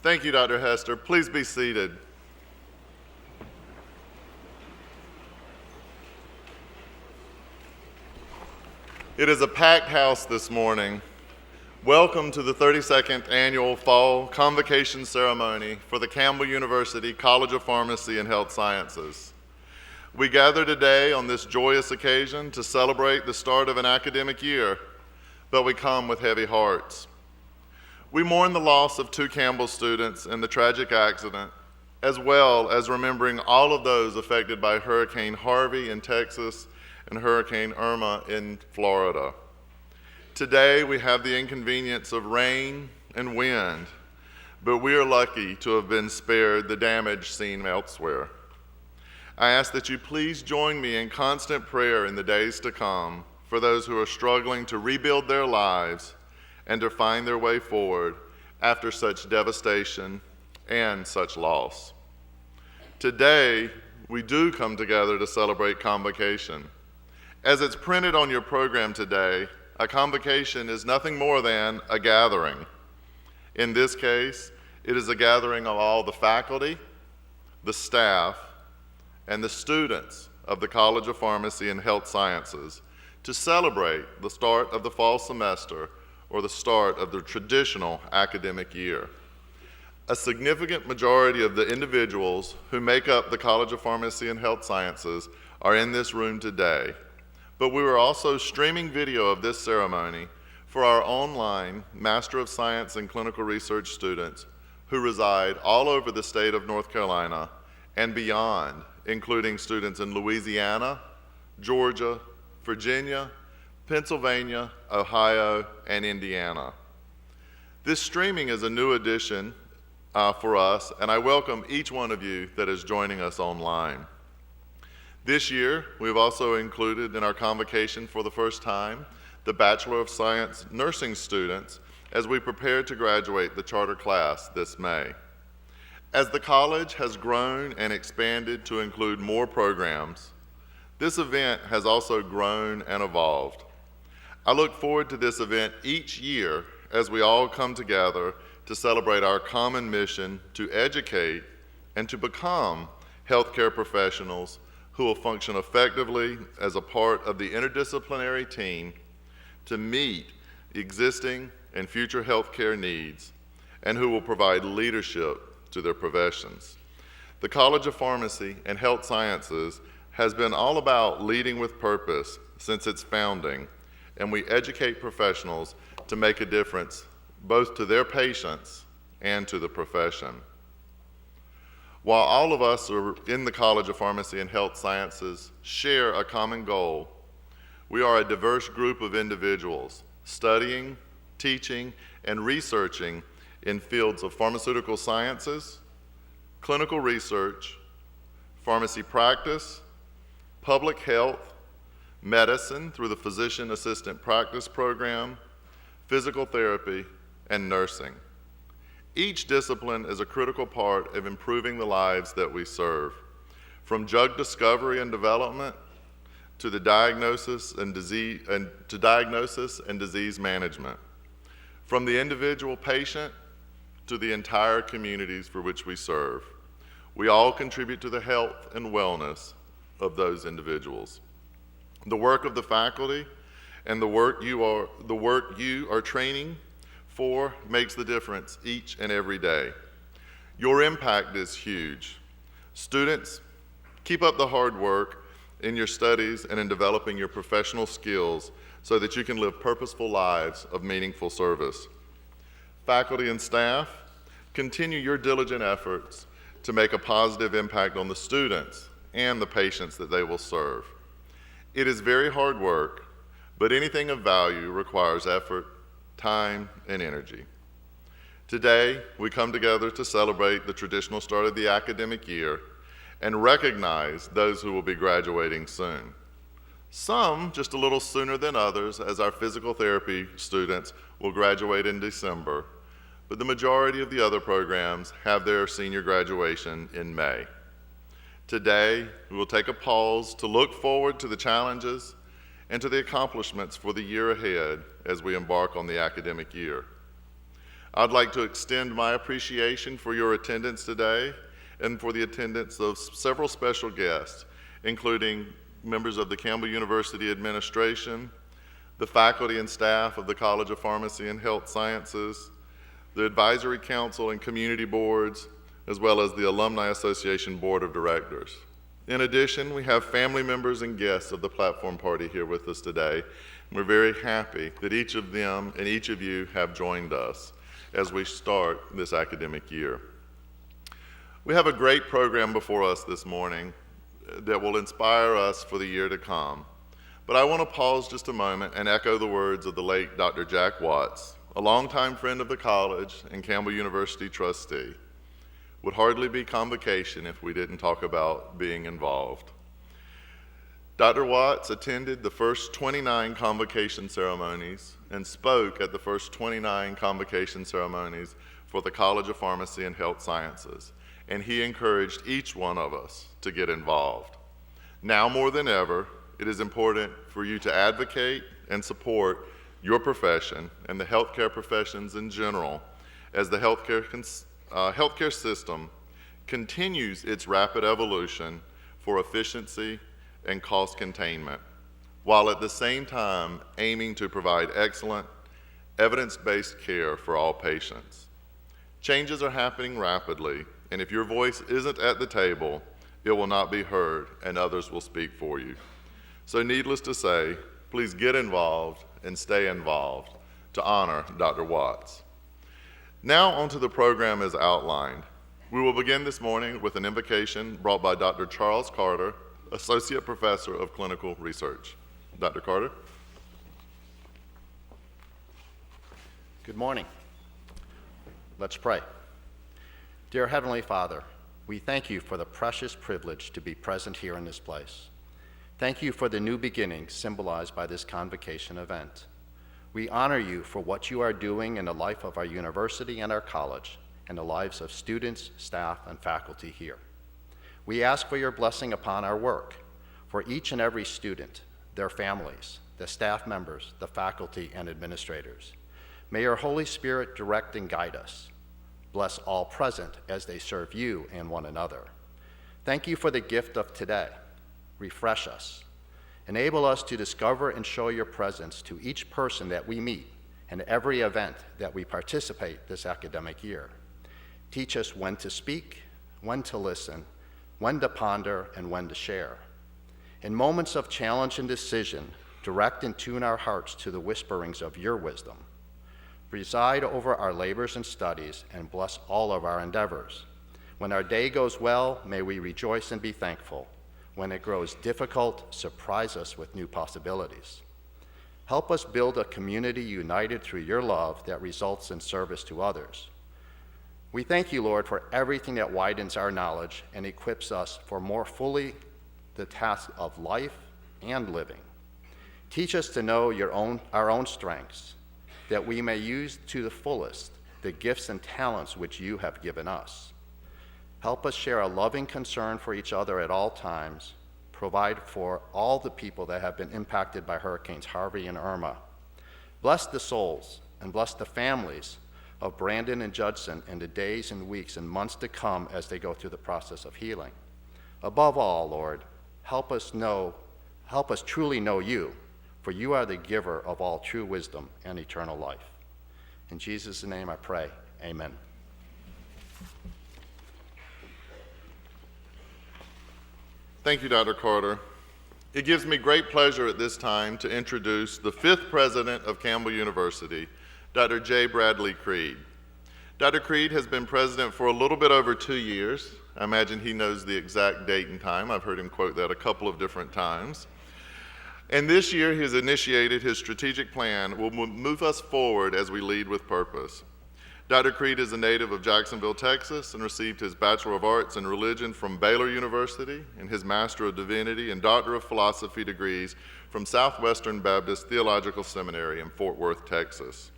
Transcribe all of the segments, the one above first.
Thank you, Dr. Hester. Please be seated. It is a packed house this morning. Welcome to the 32nd Annual Fall Convocation Ceremony for the Campbell University College of Pharmacy and Health Sciences. We gather today on this joyous occasion to celebrate the start of an academic year, but we come with heavy hearts. We mourn the loss of 2 Campbell students in the tragic accident, as well as remembering all of those affected by Hurricane Harvey in Texas and Hurricane Irma in Florida. Today, we have the inconvenience of rain and wind, but we are lucky to have been spared the damage seen elsewhere. I ask that you please join me in constant prayer in the days to come for those who are struggling to rebuild their lives and to find their way forward after such devastation and such loss. Today, we do come together to celebrate Convocation. As it's printed on your program today, a convocation is nothing more than a gathering. In this case, it is a gathering of all the faculty, the staff, and the students of the College of Pharmacy and Health Sciences to celebrate the start of the fall semester or the start of the traditional academic year. A significant majority of the individuals who make up the College of Pharmacy and Health Sciences are in this room today, but we are also streaming video of this ceremony for our online Master of Science and Clinical Research students who reside all over the state of North Carolina and beyond, including students in Louisiana, Georgia, Virginia, Pennsylvania, Ohio, and Indiana. This streaming is a new addition for us, and I welcome each one of you that is joining us online. This year, we've also included in our convocation for the first time the Bachelor of Science nursing students as we prepare to graduate the charter class this May. As the college has grown and expanded to include more programs, this event has also grown and evolved. I look forward to this event each year as we all come together to celebrate our common mission to educate and to become healthcare professionals who will function effectively as a part of the interdisciplinary team to meet existing and future healthcare needs and who will provide leadership to their professions. The College of Pharmacy and Health Sciences has been all about leading with purpose since its founding, and we educate professionals to make a difference both to their patients and to the profession. While all of us are in the College of Pharmacy and Health Sciences share a common goal, we are a diverse group of individuals studying, teaching, and researching in fields of pharmaceutical sciences, clinical research, pharmacy practice, public health, medicine through the Physician Assistant Practice Program, physical therapy, and nursing. Each discipline is a critical part of improving the lives that we serve, from drug discovery and development to the diagnosis and disease management, from the individual patient to the entire communities for which we serve. We all contribute to the health and wellness of those individuals. The work of the faculty and the work you are training for makes the difference each and every day. Your impact is huge. Students, keep up the hard work in your studies and in developing your professional skills so that you can live purposeful lives of meaningful service. Faculty and staff, continue your diligent efforts to make a positive impact on the students and the patients that they will serve. It is very hard work, but anything of value requires effort, time, and energy. Today, we come together to celebrate the traditional start of the academic year and recognize those who will be graduating soon. Some just a little sooner than others, as our physical therapy students will graduate in December, but the majority of the other programs have their senior graduation in May. Today, we will take a pause to look forward to the challenges and to the accomplishments for the year ahead as we embark on the academic year. I'd like to extend my appreciation for your attendance today and for the attendance of several special guests, including members of the Campbell University administration, the faculty and staff of the College of Pharmacy and Health Sciences, the Advisory Council and Community Boards, as well as the Alumni Association Board of Directors. In addition, we have family members and guests of the platform party here with us today. We're very happy that each of them and each of you have joined us as we start this academic year. We have a great program before us this morning that will inspire us for the year to come. But I want to pause just a moment and echo the words of the late Dr. Jack Watts, a longtime friend of the college and Campbell University trustee. Would hardly be convocation if we didn't talk about being involved. Dr. Watts attended the first 29 convocation ceremonies and spoke at the first 29 convocation ceremonies for the College of Pharmacy and Health Sciences, and he encouraged each one of us to get involved. Now more than ever, it is important for you to advocate and support your profession and the healthcare professions in general as the healthcare system continues its rapid evolution for efficiency and cost containment, while at the same time aiming to provide excellent, evidence-based care for all patients. Changes are happening rapidly, and if your voice isn't at the table, it will not be heard and others will speak for you. So needless to say, please get involved and stay involved to honor Dr. Watts. Now onto the program as outlined. We will begin this morning with an invocation brought by Dr. Charles Carter, Associate Professor of Clinical Research. Dr. Carter. Good morning. Let's pray. Dear Heavenly Father, we thank you for the precious privilege to be present here in this place. Thank you for the new beginning symbolized by this convocation event. We honor you for what you are doing in the life of our university and our college, and the lives of students, staff, and faculty here. We ask for your blessing upon our work, for each and every student, their families, the staff members, the faculty, and administrators. May your Holy Spirit direct and guide us. Bless all present as they serve you and one another. Thank you for the gift of today. Refresh us. Enable us to discover and show your presence to each person that we meet and every event that we participate this academic year. Teach us when to speak, when to listen, when to ponder, and when to share. In moments of challenge and decision, direct and tune our hearts to the whisperings of your wisdom. Preside over our labors and studies and bless all of our endeavors. When our day goes well, may we rejoice and be thankful. When it grows difficult, surprise us with new possibilities. Help us build a community united through your love that results in service to others. We thank you, Lord, for everything that widens our knowledge and equips us for more fully the task of life and living. Teach us to know our own strengths, that we may use to the fullest the gifts and talents which you have given us. Help us share a loving concern for each other at all times. Provide for all the people that have been impacted by Hurricanes Harvey and Irma. Bless the souls and bless the families of Brandon and Judson in the days and weeks and months to come as they go through the process of healing. Above all, Lord, help us truly know you, for you are the giver of all true wisdom and eternal life. In Jesus' name I pray, amen. Thank you, Dr. Carter. It gives me great pleasure at this time to introduce the 5th president of Campbell University, Dr. J. Bradley Creed. Dr. Creed has been president for a little bit over 2 years. I imagine he knows the exact date and time. I've heard him quote that a couple of different times. And this year, he has initiated his strategic plan will move us forward as we lead with purpose. Dr. Creed is a native of Jacksonville, Texas, and received his Bachelor of Arts in Religion from Baylor University and his Master of Divinity and Doctor of Philosophy degrees from Southwestern Baptist Theological Seminary in Fort Worth, Texas.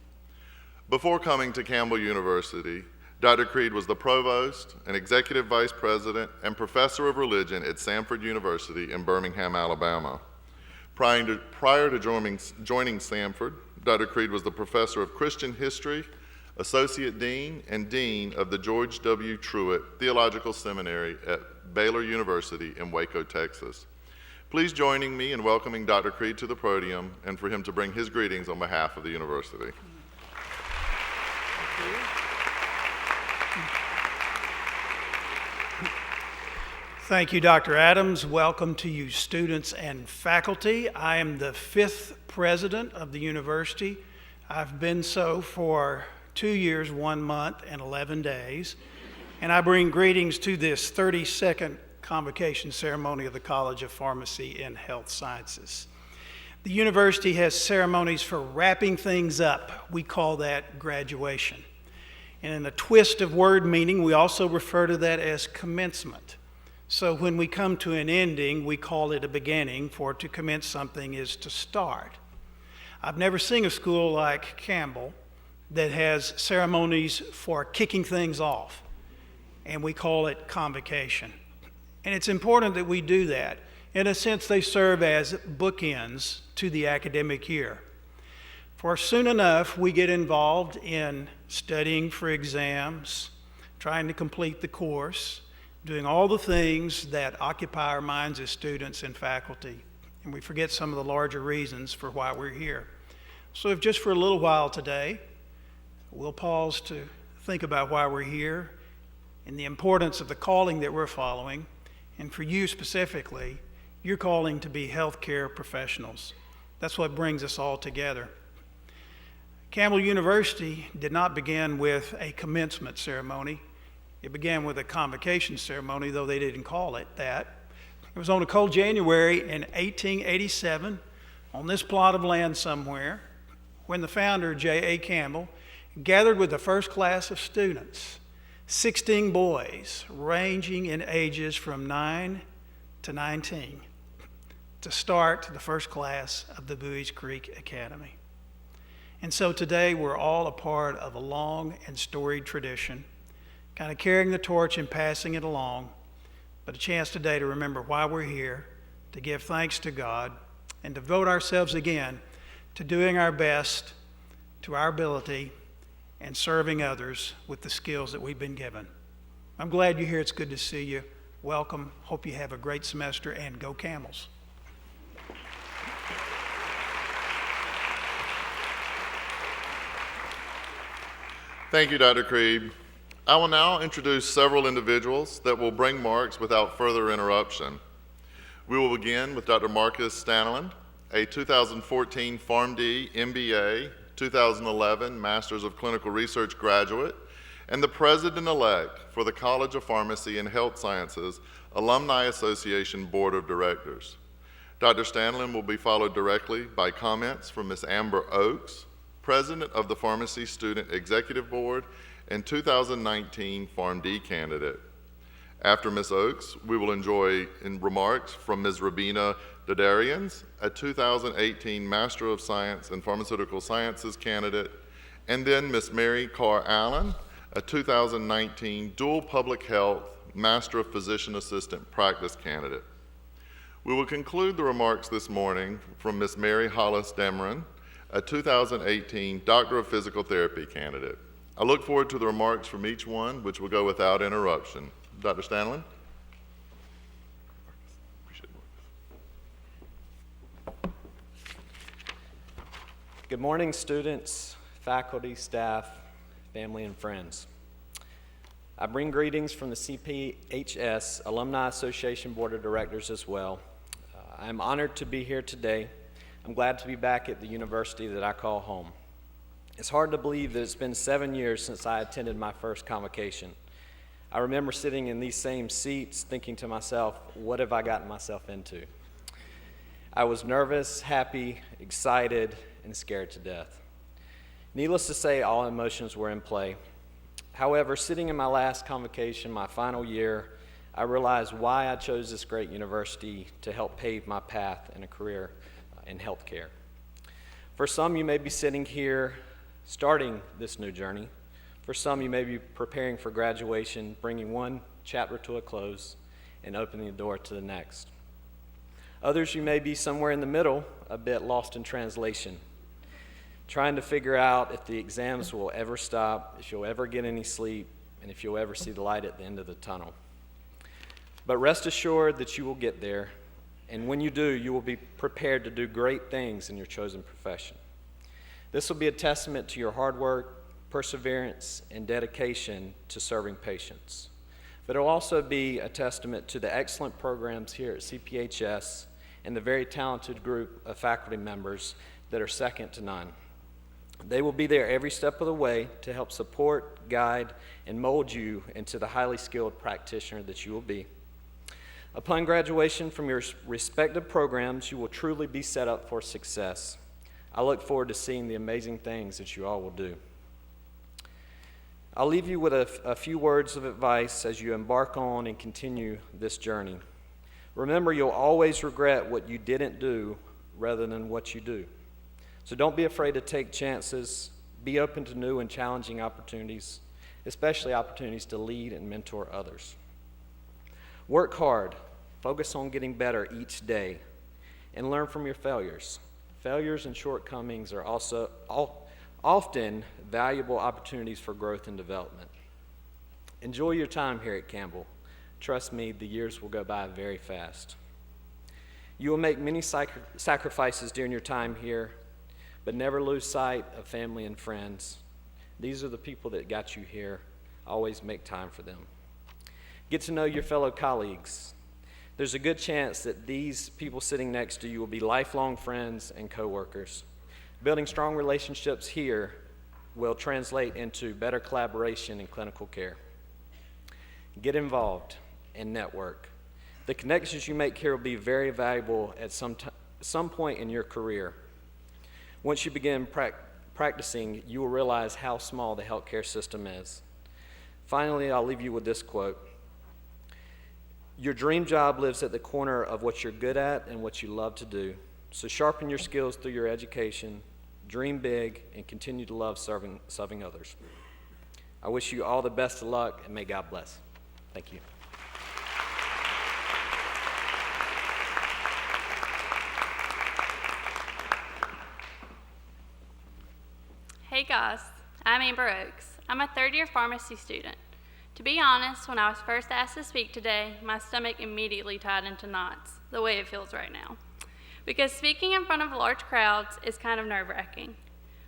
Before coming to Campbell University, Dr. Creed was the provost, an executive vice president, and professor of religion at Samford University in Birmingham, Alabama. Prior to joining Samford, Dr. Creed was the professor of Christian history, Associate Dean and Dean of the George W. Truett Theological Seminary at Baylor University in Waco, Texas. Please join me in welcoming Dr. Creed to the podium and for him to bring his greetings on behalf of the university. Thank you, Dr. Adams. Welcome to you students and faculty. I am the 5th president of the university. I've been so for 2 years, 1 month, and 11 days. And I bring greetings to this 32nd Convocation Ceremony of the College of Pharmacy and Health Sciences. The university has ceremonies for wrapping things up. We call that graduation. And in a twist of word meaning, we also refer to that as commencement. So when we come to an ending, we call it a beginning, for to commence something is to start. I've never seen a school like Campbell that has ceremonies for kicking things off, and we call it convocation. And it's important that we do that. In a sense, they serve as bookends to the academic year. For soon enough, we get involved in studying for exams, trying to complete the course, doing all the things that occupy our minds as students and faculty, and we forget some of the larger reasons for why we're here. So if just for a little while today, we'll pause to think about why we're here and the importance of the calling that we're following, and for you specifically, your calling to be healthcare professionals. That's what brings us all together. Campbell University did not begin with a commencement ceremony. It began with a convocation ceremony, though they didn't call it that. It was on a cold January in 1887 on this plot of land somewhere when the founder, J.A. Campbell, gathered with the first class of students, 16 boys ranging in ages from 9 to 19, to start the first class of the Buies Creek Academy. And so today we're all a part of a long and storied tradition, kind of carrying the torch and passing it along, but a chance today to remember why we're here, to give thanks to God, and devote ourselves again to doing our best to our ability and serving others with the skills that we've been given. I'm glad you're here. It's good to see you. Welcome. Hope you have a great semester, and go Camels. Thank you, Dr. Creed. I will now introduce several individuals that will bring marks without further interruption. We will begin with Dr. Marcus Stanland, a 2014 PharmD MBA, 2011 Masters of Clinical Research graduate, and the President-elect for the College of Pharmacy and Health Sciences Alumni Association Board of Directors. Dr. Stanland will be followed directly by comments from Ms. Amber Oakes, President of the Pharmacy Student Executive Board and 2019 PharmD candidate. After Ms. Oakes, we will enjoy remarks from Ms. Rabina Dadarians, a 2018 Master of Science in Pharmaceutical Sciences candidate, and then Ms. Mary Carr Allen, a 2019 Dual Public Health Master of Physician Assistant Practice candidate. We will conclude the remarks this morning from Ms. Mary Hollis Demeron, a 2018 Doctor of Physical Therapy candidate. I look forward to the remarks from each one, which will go without interruption. Dr. Stanland? Good morning, students, faculty, staff, family, and friends. I bring greetings from the CPHS Alumni Association Board of Directors as well. I'm honored to be here today. I'm glad to be back at the university that I call home. It's hard to believe that it's been 7 years since I attended my first convocation. I remember sitting in these same seats thinking to myself, what have I gotten myself into? I was nervous, happy, excited, and scared to death. Needless to say, all emotions were in play. However, sitting in my last convocation, my final year, I realized why I chose this great university to help pave my path in a career in healthcare. For some, you may be sitting here starting this new journey. For some, you may be preparing for graduation, bringing one chapter to a close and opening the door to the next. Others, you may be somewhere in the middle, a bit lost in translation. trying to figure out if the exams will ever stop, if you'll ever get any sleep, and if you'll ever see the light at the end of the tunnel. But rest assured that you will get there, and when you do, you will be prepared to do great things in your chosen profession. This will be a testament to your hard work, perseverance, and dedication to serving patients. But it will also be a testament to the excellent programs here at CPHS and the very talented group of faculty members that are second to none. They will be there every step of the way to help support, guide, and mold you into the highly skilled practitioner that you will be. Upon graduation from your respective programs, you will truly be set up for success. I look forward to seeing the amazing things that you all will do. I'll leave you with a few words of advice as you embark on and continue this journey. Remember, you'll always regret what you didn't do rather than what you do. So don't be afraid to take chances. Be open to new and challenging opportunities, especially opportunities to lead and mentor others. Work hard. Focus on getting better each day, and learn from your failures. Failures and shortcomings are also often valuable opportunities for growth and development. Enjoy your time here at Campbell. Trust me, the years will go by very fast. You will make many sacrifices during your time here, but never lose sight of family and friends. These are the people that got you here. Always make time for them. Get to know your fellow colleagues. There's a good chance that these people sitting next to you will be lifelong friends and coworkers. Building strong relationships here will translate into better collaboration in clinical care. Get involved and network. The connections you make here will be very valuable at some point in your career. Once you begin practicing, you will realize how small the healthcare system is. Finally, I'll leave you with this quote. Your dream job lives at the corner of what you're good at and what you love to do. So sharpen your skills through your education, dream big, and continue to love serving others. I wish you all the best of luck, and may God bless. Thank you. Hey guys, I'm Amber Oakes. I'm a third-year pharmacy student. To be honest, when I was first asked to speak today, my stomach immediately tied into knots, the way it feels right now. Because speaking in front of large crowds is kind of nerve-wracking.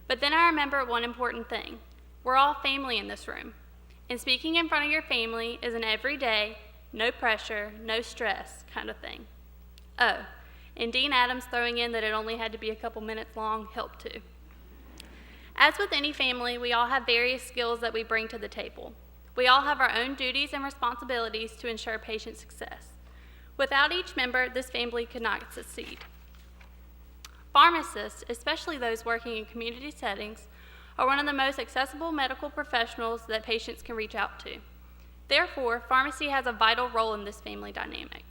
But then I remember one important thing. We're all family in this room. And speaking in front of your family is an everyday, no pressure, no stress kind of thing. Oh, and Dean Adams throwing in that it only had to be a couple minutes long helped too. As with any family, we all have various skills that we bring to the table. We all have our own duties and responsibilities to ensure patient success. Without each member, this family could not succeed. Pharmacists, especially those working in community settings, are one of the most accessible medical professionals that patients can reach out to. Therefore, pharmacy has a vital role in this family dynamic.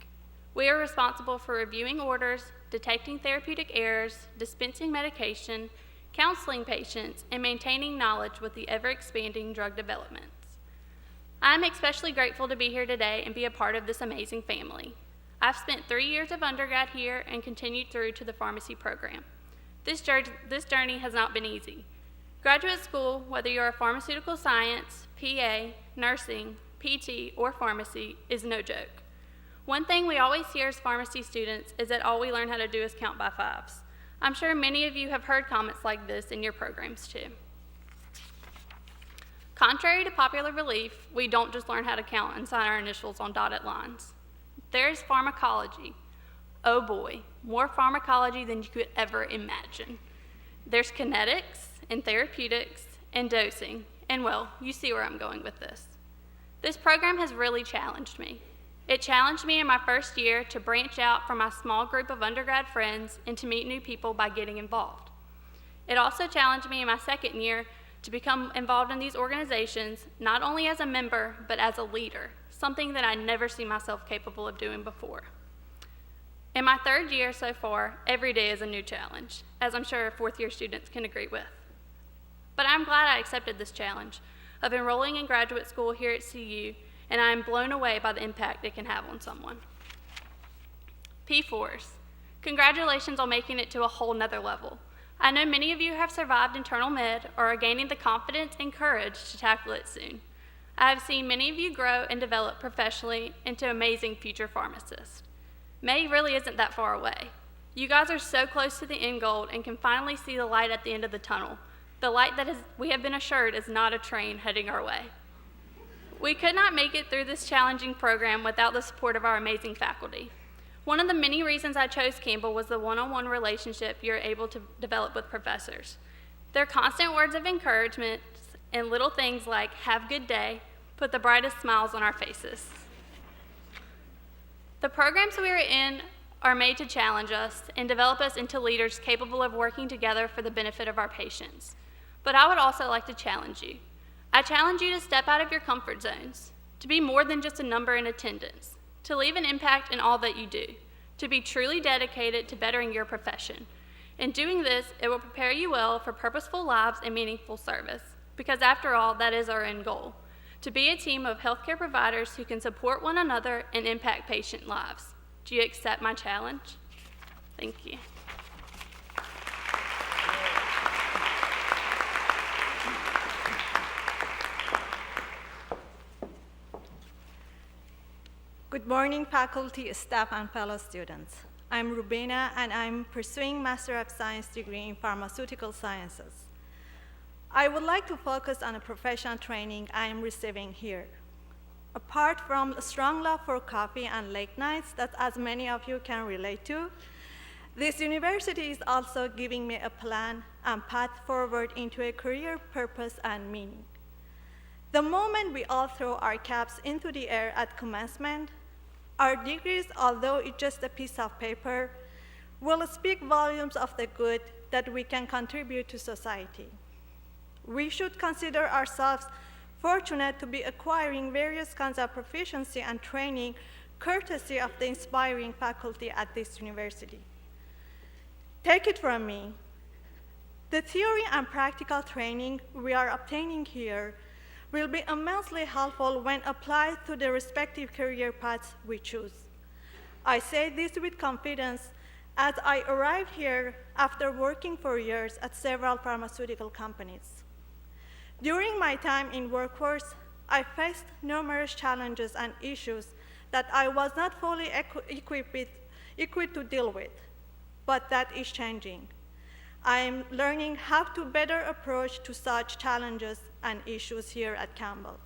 We are responsible for reviewing orders, detecting therapeutic errors, dispensing medication, counseling patients, and maintaining knowledge with the ever-expanding drug developments. I'm especially grateful to be here today and be a part of this amazing family. I've spent 3 years of undergrad here and continued through to the pharmacy program. This journey has not been easy. Graduate school, whether you're a pharmaceutical science, PA, nursing, PT, or pharmacy, is no joke. One thing we always hear as pharmacy students is that all we learn how to do is count by fives. I'm sure many of you have heard comments like this in your programs too. Contrary to popular belief, we don't just learn how to count and sign our initials on dotted lines. There's pharmacology. Oh boy, more pharmacology than you could ever imagine. There's kinetics and therapeutics and dosing, and well, you see where I'm going with this. This program has really challenged me. It challenged me in my first year to branch out from my small group of undergrad friends and to meet new people by getting involved. It also challenged me in my second year to become involved in these organizations, not only as a member, but as a leader, something that I never see myself capable of doing before. In my third year so far, every day is a new challenge, as I'm sure fourth-year students can agree with. But I'm glad I accepted this challenge of enrolling in graduate school here at CU, and I am blown away by the impact it can have on someone. P4s, congratulations on making it to a whole nother level. I know many of you have survived internal med or are gaining the confidence and courage to tackle it soon. I have seen many of you grow and develop professionally into amazing future pharmacists. May really isn't that far away. You guys are so close to the end goal and can finally see the light at the end of the tunnel, the light that we have been assured is not a train heading our way. We could not make it through this challenging program without the support of our amazing faculty. One of the many reasons I chose Campbell was the one-on-one relationship you're able to develop with professors. Their constant words of encouragement and little things like, "Have a good day," put the brightest smiles on our faces. The programs we are in are made to challenge us and develop us into leaders capable of working together for the benefit of our patients. But I would also like to challenge you. I challenge you to step out of your comfort zones, to be more than just a number in attendance, to leave an impact in all that you do, to be truly dedicated to bettering your profession. In doing this, it will prepare you well for purposeful lives and meaningful service, because after all, that is our end goal, to be a team of healthcare providers who can support one another and impact patient lives. Do you accept my challenge? Thank you. Good morning, faculty, staff, and fellow students. I'm Rubina, and I'm pursuing Master of Science degree in Pharmaceutical Sciences. I would like to focus on a professional training I am receiving here. Apart from a strong love for coffee and late nights that as many of you can relate to, this university is also giving me a plan and path forward into a career purpose and meaning. The moment we all throw our caps into the air at commencement, our degrees, although it's just a piece of paper, will speak volumes of the good that we can contribute to society. We should consider ourselves fortunate to be acquiring various kinds of proficiency and training courtesy of the inspiring faculty at this university. Take it from me, the theory and practical training we are obtaining here will be immensely helpful when applied to the respective career paths we choose. I say this with confidence as I arrived here after working for years at several pharmaceutical companies. During my time in workforce, I faced numerous challenges and issues that I was not fully equipped to deal with, but that is changing. I am learning how to better approach to such challenges and issues here at Campbell.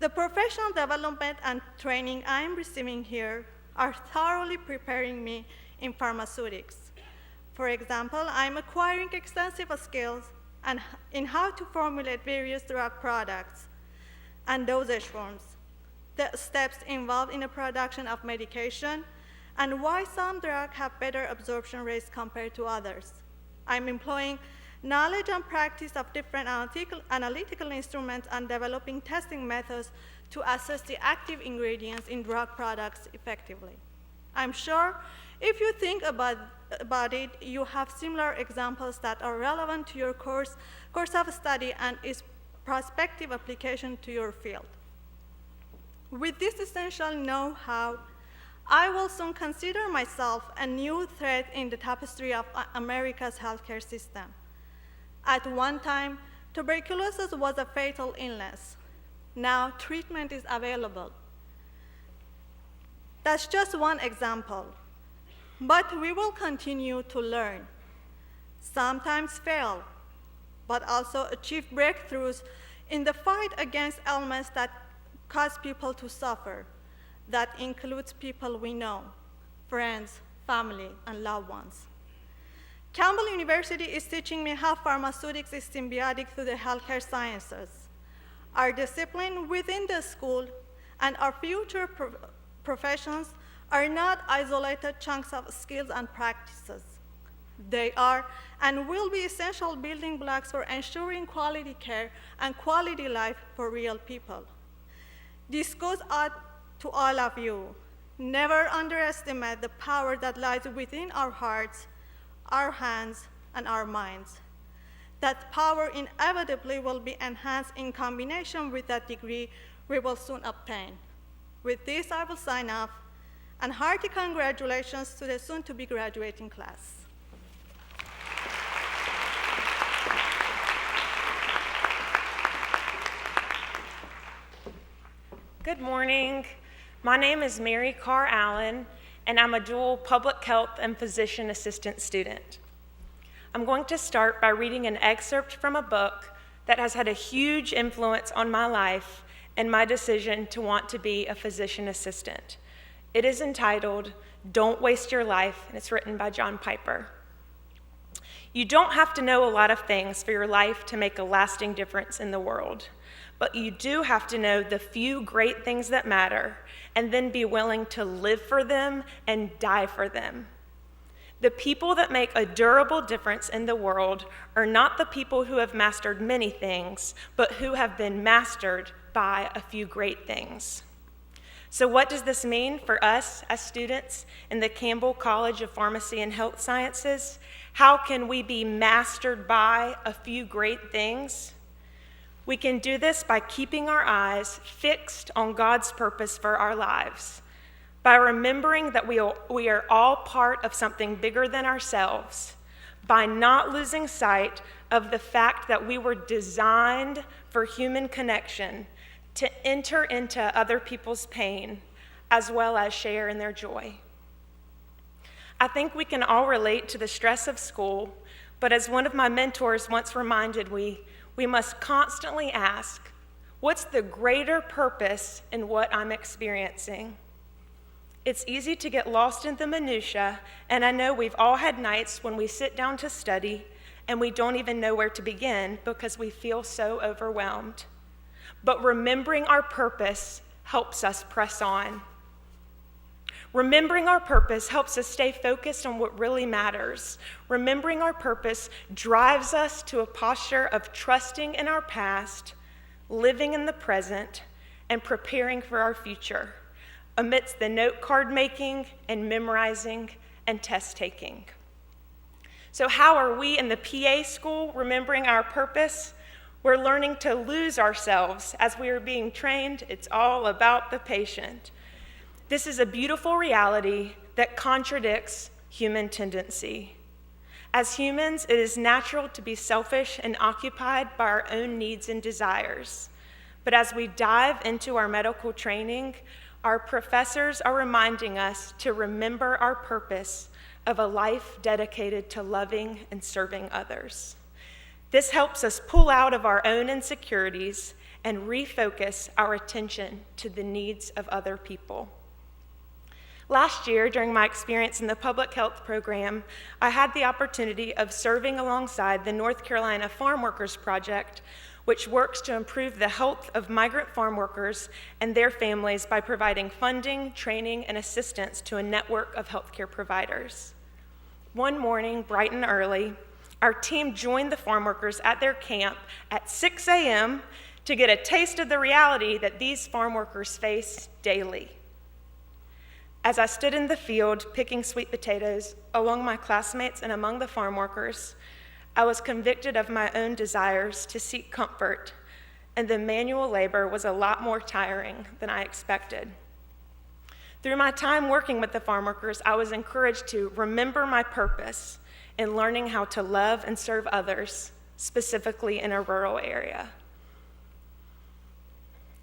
The professional development and training I am receiving here are thoroughly preparing me in pharmaceutics. For example, I'm acquiring extensive skills in how to formulate various drug products and dosage forms, the steps involved in the production of medication, and why some drugs have better absorption rates compared to others. I'm employing knowledge and practice of different analytical instruments and developing testing methods to assess the active ingredients in drug products effectively. I'm sure if you think about it, you have similar examples that are relevant to your course of study and its prospective application to your field. With this essential know-how, I will soon consider myself a new thread in the tapestry of America's healthcare system. At one time, tuberculosis was a fatal illness. Now, treatment is available. That's just one example. But we will continue to learn, sometimes fail, but also achieve breakthroughs in the fight against ailments that cause people to suffer. That includes people we know, friends, family, and loved ones. Campbell University is teaching me how pharmaceutics is symbiotic to the healthcare sciences. Our discipline within the school and our future professions are not isolated chunks of skills and practices. They are and will be essential building blocks for ensuring quality care and quality life for real people. This goes out to all of you. Never underestimate the power that lies within our hearts, our hands, and our minds. That power inevitably will be enhanced in combination with that degree we will soon obtain. With this, I will sign off, and hearty congratulations to the soon-to-be graduating class. Good morning. My name is Mary Carr Allen, and I'm a dual public health and physician assistant student. I'm going to start by reading an excerpt from a book that has had a huge influence on my life and my decision to want to be a physician assistant. It is entitled, Don't Waste Your Life, and it's written by John Piper. You don't have to know a lot of things for your life to make a lasting difference in the world, but you do have to know the few great things that matter and then be willing to live for them and die for them. The people that make a durable difference in the world are not the people who have mastered many things, but who have been mastered by a few great things. So what does this mean for us as students in the Campbell College of Pharmacy and Health Sciences? How can we be mastered by a few great things? We can do this by keeping our eyes fixed on God's purpose for our lives, by remembering that we are all part of something bigger than ourselves, by not losing sight of the fact that we were designed for human connection, to enter into other people's pain, as well as share in their joy. I think we can all relate to the stress of school, but as one of my mentors once reminded me, we must constantly ask, what's the greater purpose in what I'm experiencing? It's easy to get lost in the minutia, and I know we've all had nights when we sit down to study and we don't even know where to begin because we feel so overwhelmed. But remembering our purpose helps us press on. Remembering our purpose helps us stay focused on what really matters. Remembering our purpose drives us to a posture of trusting in our past, living in the present, and preparing for our future, amidst the note card making and memorizing and test taking. So how are we in the PA school remembering our purpose? We're learning to lose ourselves as we are being trained. It's all about the patient. This is a beautiful reality that contradicts human tendency. As humans, it is natural to be selfish and occupied by our own needs and desires. But as we dive into our medical training, our professors are reminding us to remember our purpose of a life dedicated to loving and serving others. This helps us pull out of our own insecurities and refocus our attention to the needs of other people. Last year, during my experience in the public health program, I had the opportunity of serving alongside the North Carolina Farm Workers Project, which works to improve the health of migrant farm workers and their families by providing funding, training, and assistance to a network of healthcare providers. One morning, bright and early, our team joined the farm workers at their camp at 6 a.m. to get a taste of the reality that these farm workers face daily. As I stood in the field picking sweet potatoes along my classmates and among the farm workers, I was convicted of my own desires to seek comfort, and the manual labor was a lot more tiring than I expected. Through my time working with the farm workers, I was encouraged to remember my purpose in learning how to love and serve others, specifically in a rural area.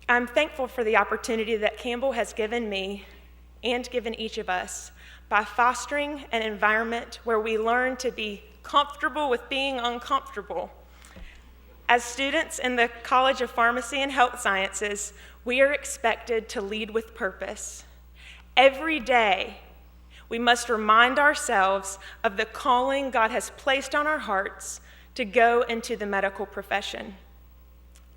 I'm thankful for the opportunity that Campbell has given me and given each of us by fostering an environment where we learn to be comfortable with being uncomfortable. As students in the College of Pharmacy and Health Sciences, we are expected to lead with purpose. Every day, we must remind ourselves of the calling God has placed on our hearts to go into the medical profession.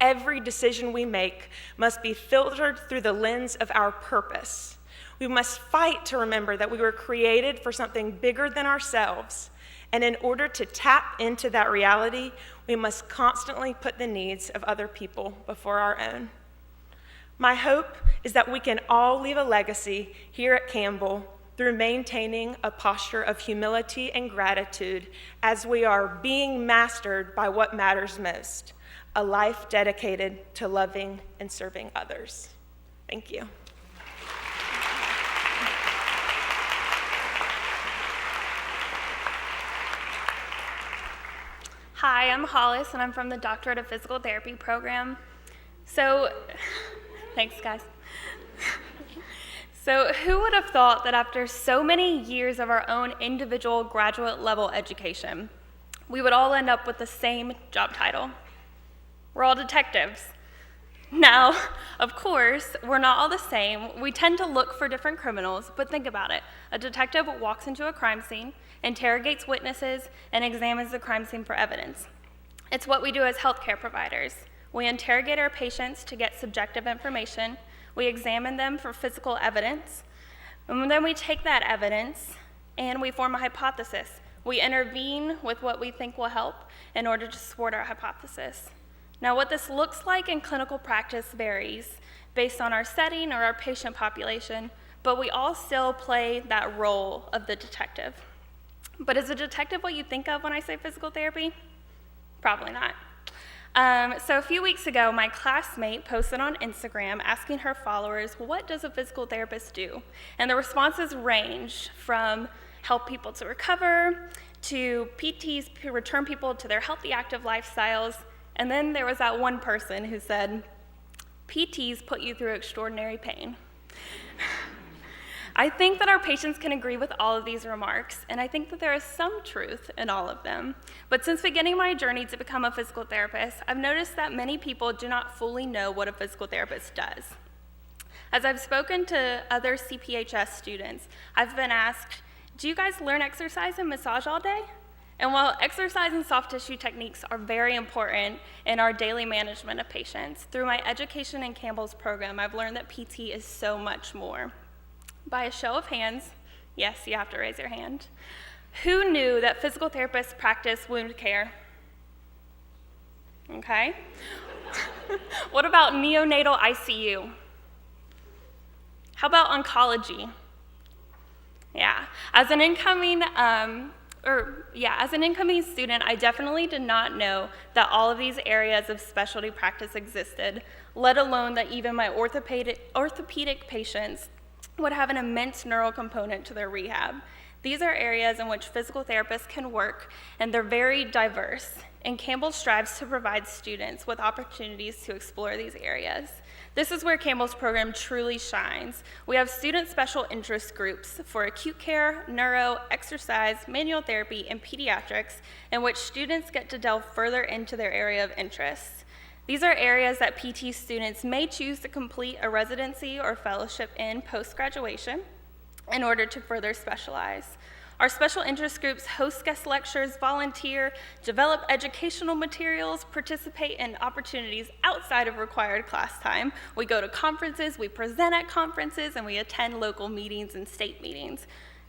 Every decision we make must be filtered through the lens of our purpose. We must fight to remember that we were created for something bigger than ourselves. And in order to tap into that reality, we must constantly put the needs of other people before our own. My hope is that we can all leave a legacy here at Campbell through maintaining a posture of humility and gratitude as we are being mastered by what matters most, a life dedicated to loving and serving others. Thank you. Hi, I'm Hollis, and I'm from the Doctorate of Physical Therapy program. So, Thanks, guys. So who would have thought that after so many years of our own individual graduate level education, we would all end up with the same job title? We're all detectives. Now, of course, we're not all the same. We tend to look for different criminals, but think about it. A detective walks into a crime scene, interrogates witnesses, and examines the crime scene for evidence. It's what we do as healthcare providers. We interrogate our patients to get subjective information. We examine them for physical evidence. And then we take that evidence and we form a hypothesis. We intervene with what we think will help in order to support our hypothesis. Now, what this looks like in clinical practice varies based on our setting or our patient population, but we all still play that role of the detective. But is a detective what you think of when I say physical therapy? Probably not. So a few weeks ago, my classmate posted on Instagram asking her followers, what does a physical therapist do? And the responses range from help people to recover, to PTs to return people to their healthy, active lifestyles. And then there was that one person who said, PTs put you through extraordinary pain. I think that our patients can agree with all of these remarks, and I think that there is some truth in all of them. But since beginning my journey to become a physical therapist, I've noticed that many people do not fully know what a physical therapist does. As I've spoken to other CPHS students, I've been asked, do you guys learn exercise and massage all day? And while exercise and soft tissue techniques are very important in our daily management of patients, through my education in Campbell's program, I've learned that PT is so much more. By a show of hands, yes, you have to raise your hand, who knew that physical therapists practice wound care? Okay. What about neonatal ICU? How about oncology? Yeah, as an incoming student, I definitely did not know that all of these areas of specialty practice existed, let alone that even my orthopedic patients would have an immense neural component to their rehab. These are areas in which physical therapists can work, and they're very diverse, and Campbell strives to provide students with opportunities to explore these areas. This is where Campbell's program truly shines. We have student special interest groups for acute care, neuro, exercise, manual therapy, and pediatrics, in which students get to delve further into their area of interest. These are areas that PT students may choose to complete a residency or fellowship in post-graduation in order to further specialize. Our special interest groups host guest lectures, volunteer, develop educational materials, participate in opportunities outside of required class time. We go to conferences, we present at conferences, and we attend local meetings and state meetings.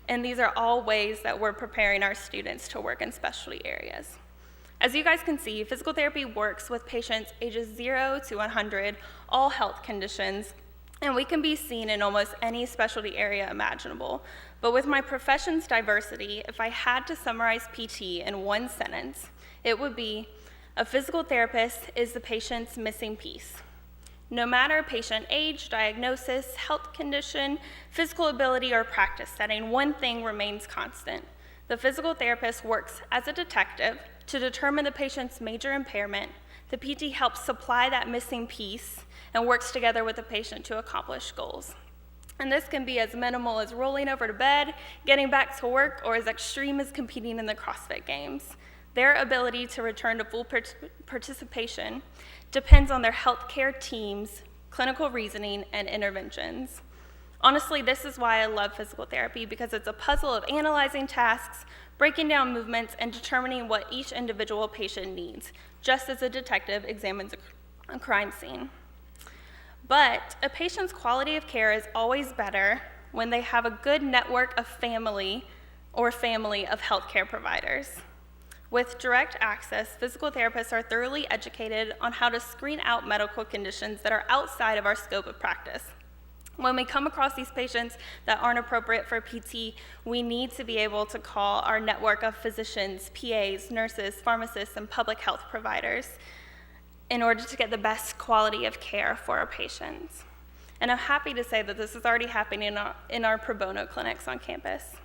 And these are all ways that we're preparing our students to work in specialty areas. As you guys can see, physical therapy works with patients ages 0 to 100, all health conditions, and we can be seen in almost any specialty area imaginable. But with my profession's diversity, if I had to summarize PT in one sentence, it would be, a physical therapist is the patient's missing piece. No matter patient age, diagnosis, health condition, physical ability, or practice setting, one thing remains constant. The physical therapist works as a detective to determine the patient's major impairment. The PT helps supply that missing piece and works together with the patient to accomplish goals. And this can be as minimal as rolling over to bed, getting back to work, or as extreme as competing in the CrossFit Games. Their ability to return to full participation depends on their healthcare teams, clinical reasoning, and interventions. Honestly, this is why I love physical therapy, because it's a puzzle of analyzing tasks, breaking down movements, and determining what each individual patient needs, just as a detective examines a crime scene. But a patient's quality of care is always better when they have a good network of family of healthcare providers. With direct access, physical therapists are thoroughly educated on how to screen out medical conditions that are outside of our scope of practice. When we come across these patients that aren't appropriate for PT, we need to be able to call our network of physicians, PAs, nurses, pharmacists, and public health providers in order to get the best quality of care for our patients. And I'm happy to say that this is already happening in our pro bono clinics on campus.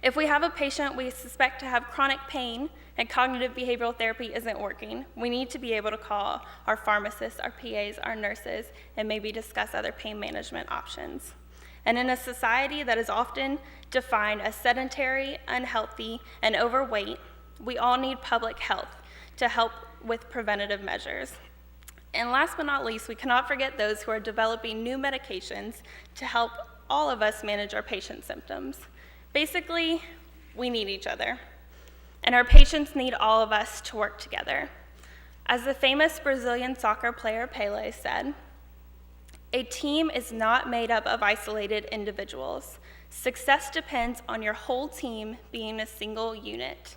If we have a patient we suspect to have chronic pain and cognitive behavioral therapy isn't working, we need to be able to call our pharmacists, our PAs, our nurses, and maybe discuss other pain management options. And in a society that is often defined as sedentary, unhealthy, and overweight, we all need public health to help with preventative measures. And last but not least, we cannot forget those who are developing new medications to help all of us manage our patients' symptoms. Basically, we need each other, and our patients need all of us to work together. As the famous Brazilian soccer player Pelé said, "A team is not made up of isolated individuals. Success depends on your whole team being a single unit."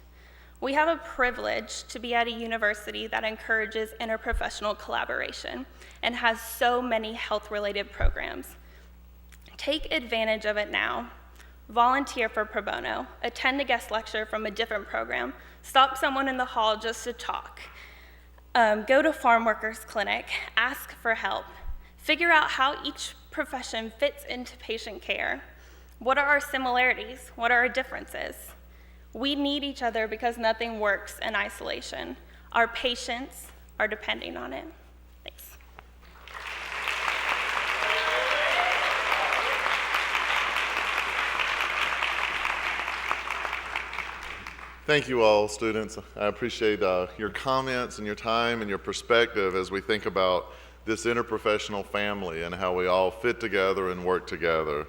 We have a privilege to be at a university that encourages interprofessional collaboration and has so many health-related programs. Take advantage of it now. Volunteer for pro bono, attend a guest lecture from a different program, stop someone in the hall just to talk, go to farm workers clinic, ask for help, figure out how each profession fits into patient care. What are our similarities? What are our differences? We need each other because nothing works in isolation. Our patients are depending on it. Thanks. Thank you all, students. I appreciate your comments and your time and your perspective as we think about this interprofessional family and how we all fit together and work together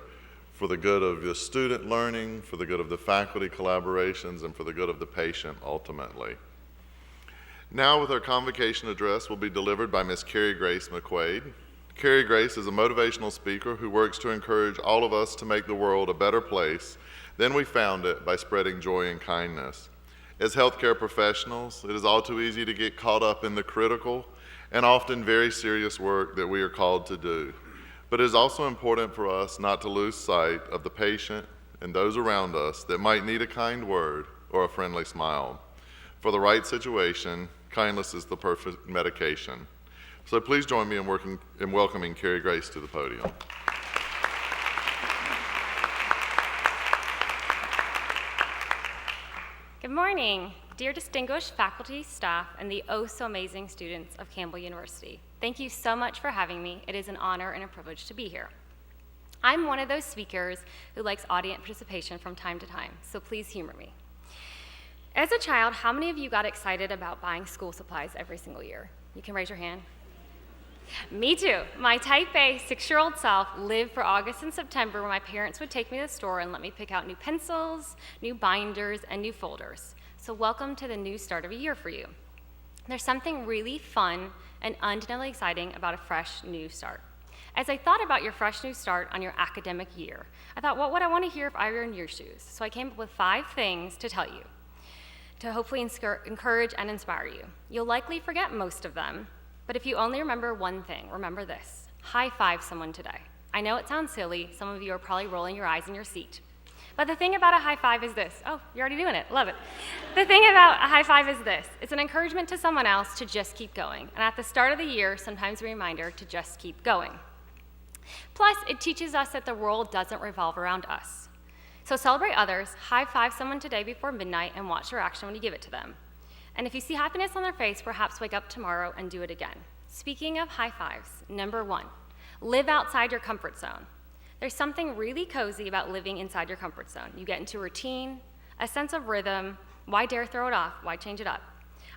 for the good of the student learning, for the good of the faculty collaborations, and for the good of the patient ultimately. Now with our convocation address will be delivered by Ms. Carrie Grace McQuaid. Carrie Grace is a motivational speaker who works to encourage all of us to make the world a better place than we found it by spreading joy and kindness. As healthcare professionals, it is all too easy to get caught up in the critical and often very serious work that we are called to do. But it is also important for us not to lose sight of the patient and those around us that might need a kind word or a friendly smile. For the right situation, kindness is the perfect medication. So please join me in welcoming Carrie Grace to the podium. Good morning, dear distinguished faculty, staff, and the oh-so-amazing students of Campbell University. Thank you so much for having me. It is an honor and a privilege to be here. I'm one of those speakers who likes audience participation from time to time, so please humor me. As a child, how many of you got excited about buying school supplies every single year? You can raise your hand. Me too. My type A 6-year-old self lived for August and September when my parents would take me to the store and let me pick out new pencils, new binders, and new folders. So welcome to the new start of a year for you. There's something really fun and undeniably exciting about a fresh new start. As I thought about your fresh new start on your academic year, I thought, what would I want to hear if I were in your shoes? So I came up with 5 things to tell you, to hopefully encourage and inspire you. You'll likely forget most of them, but if you only remember one thing, remember this: high five someone today. I know it sounds silly. Some of you are probably rolling your eyes in your seat. But the thing about a high five is this. Oh, you're already doing it. Love it. The thing about a high five is this. It's an encouragement to someone else to just keep going. And at the start of the year, sometimes a reminder to just keep going. Plus, it teaches us that the world doesn't revolve around us. So celebrate others, high five someone today before midnight, and watch their action when you give it to them. And if you see happiness on their face, perhaps wake up tomorrow and do it again. Speaking of high fives, number 1, live outside your comfort zone. There's something really cozy about living inside your comfort zone. You get into routine, a sense of rhythm. Why dare throw it off? Why change it up?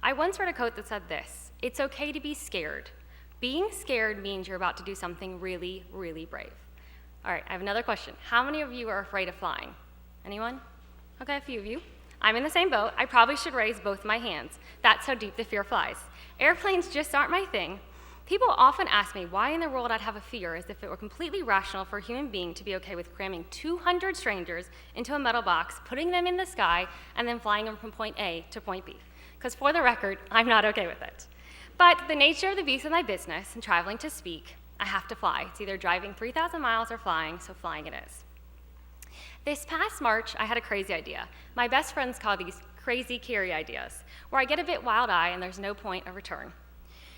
I once read a quote that said this: it's okay to be scared. Being scared means you're about to do something really, really brave. All right, I have another question. How many of you are afraid of flying? Anyone? Okay, a few of you. I'm in the same boat. I probably should raise both my hands. That's how deep the fear flies. Airplanes just aren't my thing. People often ask me why in the world I'd have a fear, as if it were completely rational for a human being to be okay with cramming 200 strangers into a metal box, putting them in the sky, and then flying them from point A to point B. Because for the record, I'm not okay with it. But the nature of the beast of my business and traveling to speak, I have to fly. It's either driving 3,000 miles or flying, so flying it is. This past March, I had a crazy idea. My best friends call these crazy Carrie ideas, where I get a bit wild-eyed and there's no point of return.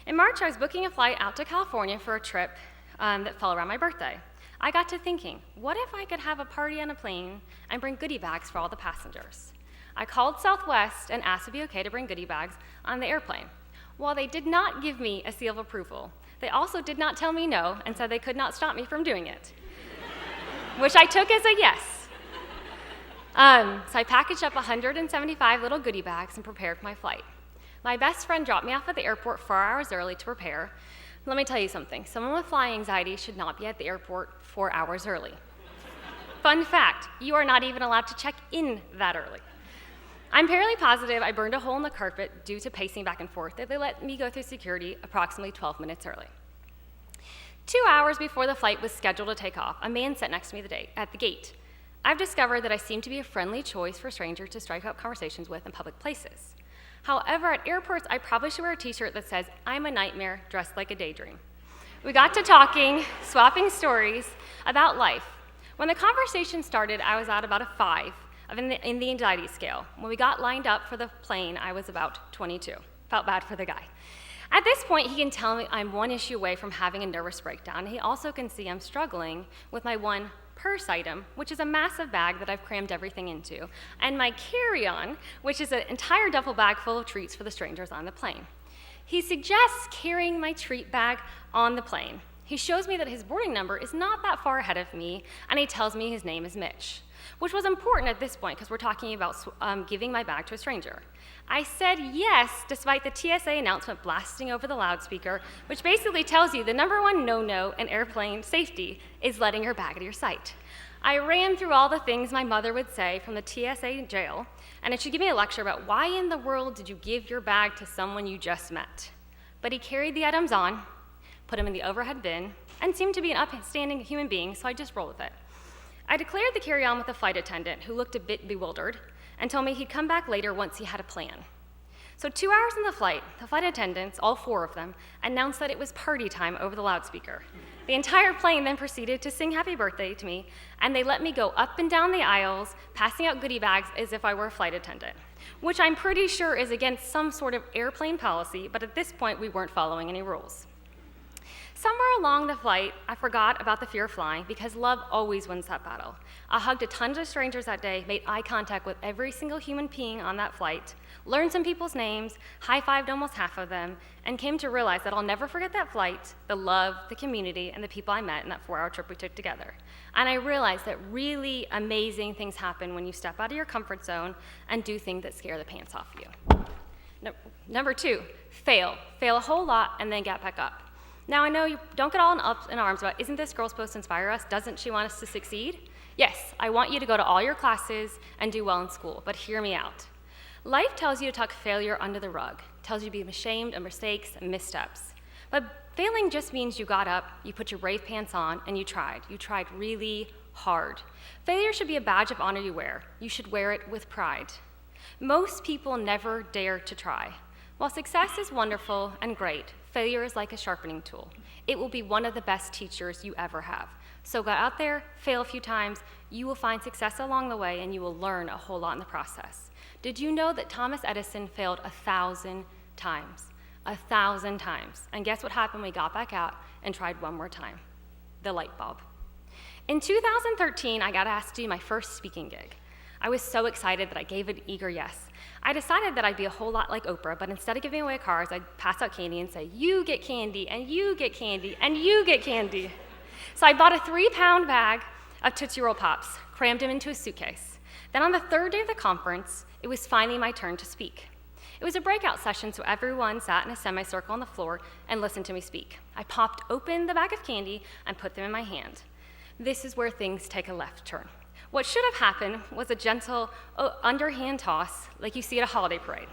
In March, I was booking a flight out to California for a trip that fell around my birthday. I got to thinking, what if I could have a party on a plane and bring goodie bags for all the passengers? I called Southwest and asked if it would be okay to bring goodie bags on the airplane. While they did not give me a seal of approval, they also did not tell me no and said they could not stop me from doing it, which I took as a yes. So I packaged up 175 little goodie bags and prepared for my flight. My best friend dropped me off at the airport 4 hours early to prepare. Let me tell you something. Someone with flying anxiety should not be at the airport 4 hours early. Fun fact, you are not even allowed to check in that early. I'm fairly positive I burned a hole in the carpet due to pacing back and forth that they let me go through security approximately 12 minutes early. 2 hours before the flight was scheduled to take off, a man sat next to me at the gate. I've discovered that I seem to be a friendly choice for strangers to strike up conversations with in public places. However, at airports, I probably should wear a t-shirt that says, "I'm a nightmare dressed like a daydream." We got to talking, swapping stories about life. When the conversation started, I was at about a 5 in the anxiety scale. When we got lined up for the plane, I was about 22. Felt bad for the guy. At this point, he can tell me I'm one issue away from having a nervous breakdown. He also can see I'm struggling with my one purse item, which is a massive bag that I've crammed everything into, and my carry-on, which is an entire duffel bag full of treats for the strangers on the plane. He suggests carrying my treat bag on the plane. He shows me that his boarding number is not that far ahead of me, and he tells me his name is Mitch, which was important at this point because we're talking about giving my bag to a stranger. I said yes, despite the TSA announcement blasting over the loudspeaker, which basically tells you the #1 no-no in airplane safety is letting your bag out of your sight. I ran through all the things my mother would say from the TSA jail, and it should give me a lecture about why in the world did you give your bag to someone you just met. But he carried the items on, put them in the overhead bin, and seemed to be an upstanding human being, so I just rolled with it. I declared the carry-on with the flight attendant, who looked a bit bewildered, and told me he'd come back later once he had a plan. So 2 hours in the flight attendants, all 4 of them, announced that it was party time over the loudspeaker. The entire plane then proceeded to sing happy birthday to me, and they let me go up and down the aisles, passing out goodie bags as if I were a flight attendant, which I'm pretty sure is against some sort of airplane policy, but at this point we weren't following any rules. Somewhere along the flight, I forgot about the fear of flying because love always wins that battle. I hugged a ton of strangers that day, made eye contact with every single human being on that flight, learned some people's names, high-fived almost half of them, and came to realize that I'll never forget that flight, the love, the community, and the people I met in that 4-hour trip we took together. And I realized that really amazing things happen when you step out of your comfort zone and do things that scare the pants off you. Number 2, fail. Fail a whole lot and then get back up. Now, I know you don't get all up in arms about, isn't this girl supposed to inspire us? Doesn't she want us to succeed? Yes, I want you to go to all your classes and do well in school, but hear me out. Life tells you to tuck failure under the rug, tells you to be ashamed of mistakes and missteps. But failing just means you got up, you put your brave pants on, and you tried. You tried really hard. Failure should be a badge of honor you wear. You should wear it with pride. Most people never dare to try. While success is wonderful and great, failure is like a sharpening tool. It will be one of the best teachers you ever have. So go out there, fail a few times, you will find success along the way, and you will learn a whole lot in the process. Did you know that Thomas Edison failed 1,000 times? 1,000 times. And guess what happened when we got back out and tried one more time? The light bulb. In 2013, I got asked to do my first speaking gig. I was so excited that I gave an eager yes. I decided that I'd be a whole lot like Oprah, but instead of giving away cars, I'd pass out candy and say, you get candy, and you get candy, and you get candy. So I bought a 3-pound bag of Tootsie Roll Pops, crammed them into a suitcase. Then on the 3rd day of the conference, it was finally my turn to speak. It was a breakout session, so everyone sat in a semicircle on the floor and listened to me speak. I popped open the bag of candy and put them in my hand. This is where things take a left turn. What should have happened was a gentle underhand toss like you see at a holiday parade.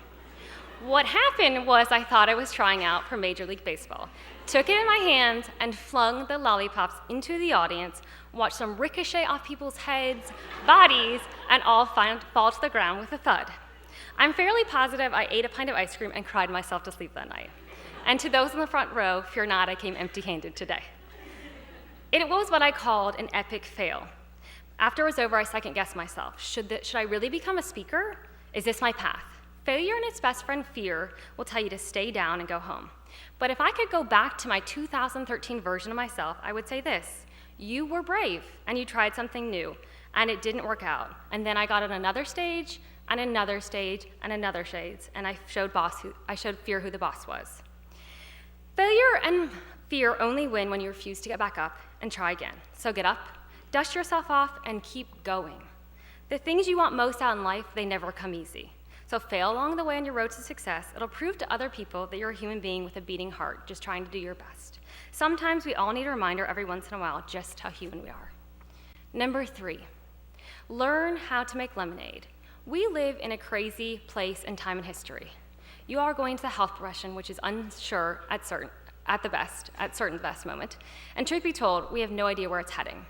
What happened was I thought I was trying out for Major League Baseball. Took it in my hand and flung the lollipops into the audience, watched them ricochet off people's heads, bodies, and all fall to the ground with a thud. I'm fairly positive I ate a pint of ice cream and cried myself to sleep that night. And to those in the front row, fear not, I came empty-handed today. It was what I called an epic fail. After it was over, I second-guessed myself. Should I really become a speaker? Is this my path? Failure and its best friend, fear, will tell you to stay down and go home. But if I could go back to my 2013 version of myself, I would say this: You were brave, and you tried something new, and it didn't work out. And then I got on another stage, and another stage, and another stage, and I showed fear who the boss was. Failure and fear only win when you refuse to get back up and try again. So get up, dust yourself off, and keep going. The things you want most out in life, they never come easy. So fail along the way on your road to success. It'll prove to other people that you're a human being with a beating heart, just trying to do your best. Sometimes we all need a reminder every once in a while just how human we are. Number 3, learn how to make lemonade. We live in a crazy place and time in history. You are going to the health profession, which is unsure at certain best moment. And truth be told, we have no idea where it's heading.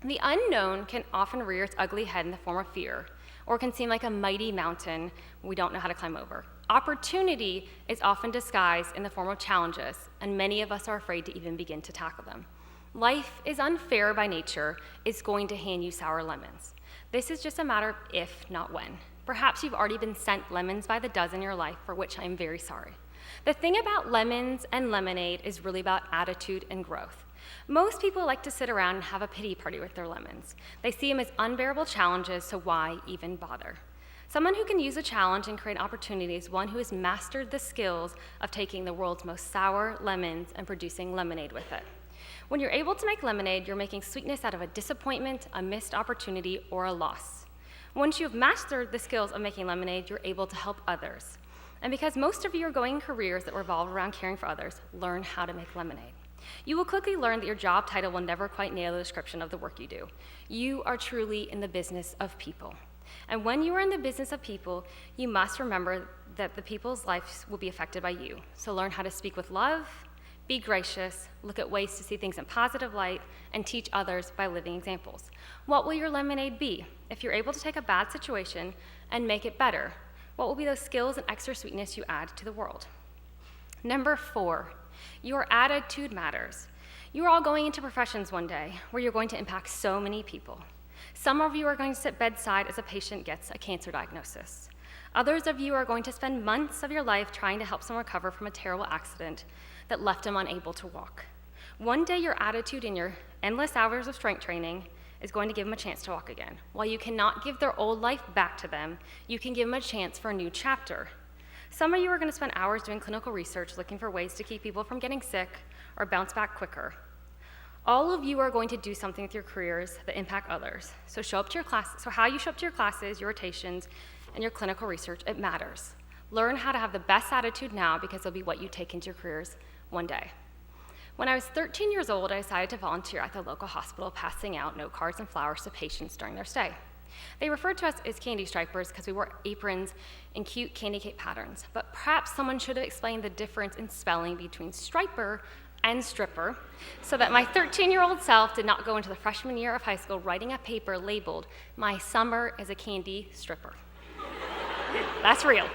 The unknown can often rear its ugly head in the form of fear, or can seem like a mighty mountain we don't know how to climb over. Opportunity is often disguised in the form of challenges, and many of us are afraid to even begin to tackle them. Life is unfair by nature. It's going to hand you sour lemons. This is just a matter of if, not when. Perhaps you've already been sent lemons by the dozen in your life, for which I am very sorry. The thing about lemons and lemonade is really about attitude and growth. Most people like to sit around and have a pity party with their lemons. They see them as unbearable challenges, so why even bother? Someone who can use a challenge and create opportunities is one who has mastered the skills of taking the world's most sour lemons and producing lemonade with it. When you're able to make lemonade, you're making sweetness out of a disappointment, a missed opportunity, or a loss. Once you've mastered the skills of making lemonade, you're able to help others. And because most of you are going careers that revolve around caring for others, learn how to make lemonade. You will quickly learn that your job title will never quite nail the description of the work you do. You are truly in the business of people. And when you are in the business of people, you must remember that the people's lives will be affected by you. So learn how to speak with love, be gracious, look at ways to see things in positive light, and teach others by living examples. What will your lemonade be? If you're able to take a bad situation and make it better, what will be those skills and extra sweetness you add to the world? Number 4, your attitude matters. You are all going into professions one day where you're going to impact so many people. Some of you are going to sit bedside as a patient gets a cancer diagnosis. Others of you are going to spend months of your life trying to help someone recover from a terrible accident that left them unable to walk. One day, your attitude and your endless hours of strength training is going to give them a chance to walk again. While you cannot give their old life back to them, you can give them a chance for a new chapter. Some of you are going to spend hours doing clinical research looking for ways to keep people from getting sick or bounce back quicker. All of you are going to do something with your careers that impact others. So show up to your class. So how you show up to your classes, your rotations, and your clinical research, it matters. Learn how to have the best attitude now because it'll be what you take into your careers one day. When I was 13 years old, I decided to volunteer at the local hospital, passing out note cards and flowers to patients during their stay. They referred to us as candy stripers because we wore aprons and cute candy cape patterns, but perhaps someone should have explained the difference in spelling between striper and stripper so that my 13-year-old self did not go into the freshman year of high school writing a paper labeled, "My summer is a candy stripper." That's real.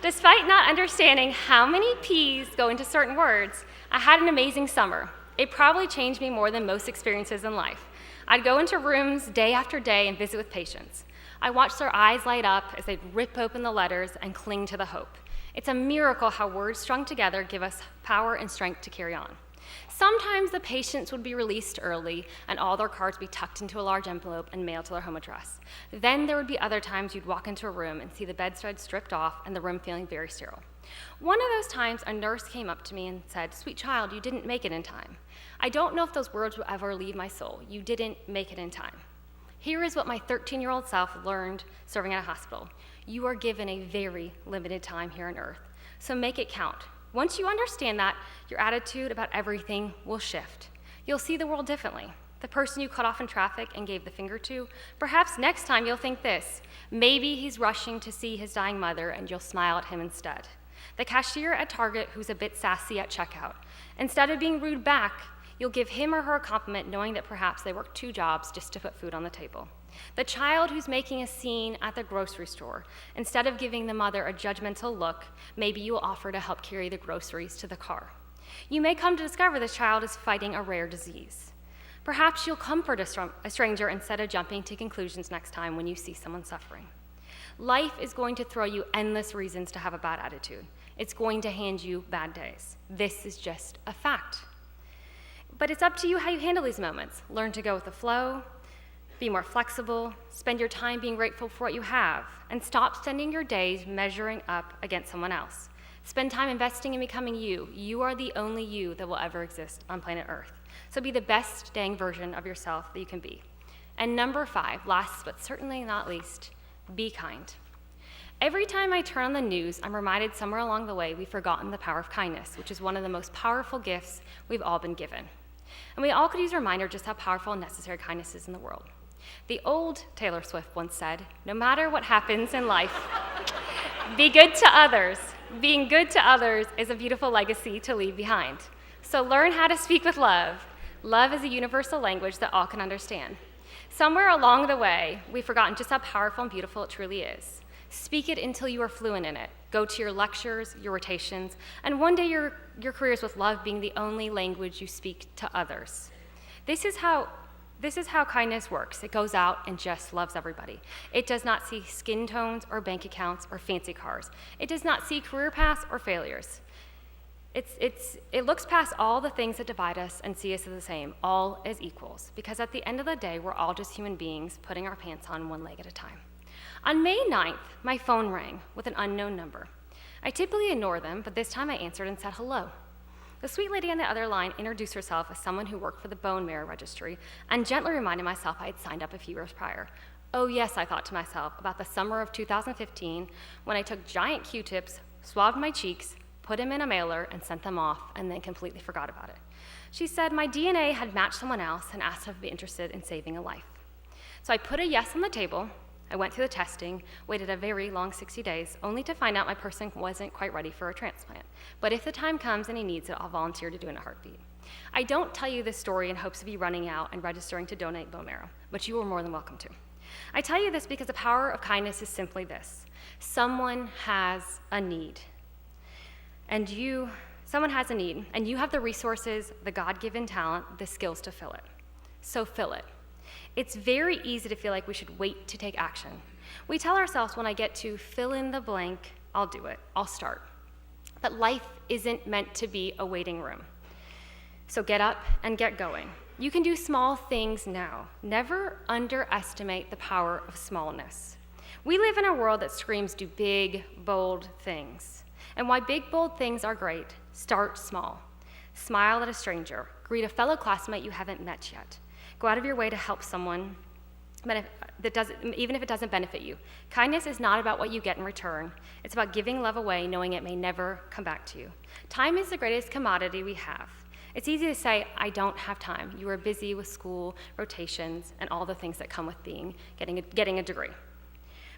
Despite not understanding how many P's go into certain words, I had an amazing summer. It probably changed me more than most experiences in life. I'd go into rooms day after day and visit with patients. I watched their eyes light up as they'd rip open the letters and cling to the hope. It's a miracle how words strung together give us power and strength to carry on. Sometimes the patients would be released early and all their cards be tucked into a large envelope and mailed to their home address. Then there would be other times you'd walk into a room and see the bedside stripped off and the room feeling very sterile. One of those times, a nurse came up to me and said, "Sweet child, you didn't make it in time." I don't know if those words will ever leave my soul. You didn't make it in time. Here is what my 13-year-old self learned serving at a hospital. You are given a very limited time here on earth, so make it count. Once you understand that, your attitude about everything will shift. You'll see the world differently. The person you cut off in traffic and gave the finger to, perhaps next time you'll think this: maybe he's rushing to see his dying mother and you'll smile at him instead. The cashier at Target who's a bit sassy at checkout, instead of being rude back, you'll give him or her a compliment knowing that perhaps they work 2 jobs just to put food on the table. The child who's making a scene at the grocery store, instead of giving the mother a judgmental look, maybe you will offer to help carry the groceries to the car. You may come to discover this child is fighting a rare disease. Perhaps you'll comfort a stranger instead of jumping to conclusions next time when you see someone suffering. Life is going to throw you endless reasons to have a bad attitude. It's going to hand you bad days. This is just a fact. But it's up to you how you handle these moments. Learn to go with the flow, be more flexible, spend your time being grateful for what you have, and stop spending your days measuring up against someone else. Spend time investing in becoming you. You are the only you that will ever exist on planet Earth. So be the best dang version of yourself that you can be. And number 5, last but certainly not least, be kind. Every time I turn on the news, I'm reminded somewhere along the way we've forgotten the power of kindness, which is one of the most powerful gifts we've all been given. And we all could use a reminder just how powerful and necessary kindness is in the world. The old Taylor Swift once said, "No matter what happens in life, be good to others. Being good to others is a beautiful legacy to leave behind. So learn how to speak with love. Love is a universal language that all can understand." Somewhere along the way, we've forgotten just how powerful and beautiful it truly is. Speak it until you are fluent in it. Go to your lectures, your rotations, and one day your careers with love being the only language you speak to others. This is how kindness works. It goes out and just loves everybody. It does not see skin tones or bank accounts or fancy cars. It does not see career paths or failures. It looks past all the things that divide us and see us as the same, all as equals, because at the end of the day, we're all just human beings putting our pants on one leg at a time. On May 9th, my phone rang with an unknown number. I typically ignore them, but this time I answered and said hello. The sweet lady on the other line introduced herself as someone who worked for the bone marrow registry and gently reminded myself I had signed up a few years prior. Oh yes, I thought to myself about the summer of 2015 when I took giant Q-tips, swabbed my cheeks, put them in a mailer, and sent them off, and then completely forgot about it. She said my DNA had matched someone else and asked if I'd be interested in saving a life. So I put a yes on the table. I went through the testing, waited a very long 60 days, only to find out my person wasn't quite ready for a transplant. But if the time comes and he needs it, I'll volunteer to do it in a heartbeat. I don't tell you this story in hopes of you running out and registering to donate bone marrow, but you are more than welcome to. I tell you this because the power of kindness is simply this. Someone has a need. Someone has a need, and you have the resources, the God-given talent, the skills to fill it. So fill it. It's very easy to feel like we should wait to take action. We tell ourselves when I get to fill in the blank, I'll do it, I'll start. But life isn't meant to be a waiting room. So get up and get going. You can do small things now. Never underestimate the power of smallness. We live in a world that screams, do big, bold things. And why big, bold things are great, start small. Smile at a stranger. Greet a fellow classmate you haven't met yet. Go out of your way to help someone, even if it doesn't benefit you. Kindness is not about what you get in return. It's about giving love away, knowing it may never come back to you. Time is the greatest commodity we have. It's easy to say, I don't have time. You are busy with school, rotations, and all the things that come with getting a degree.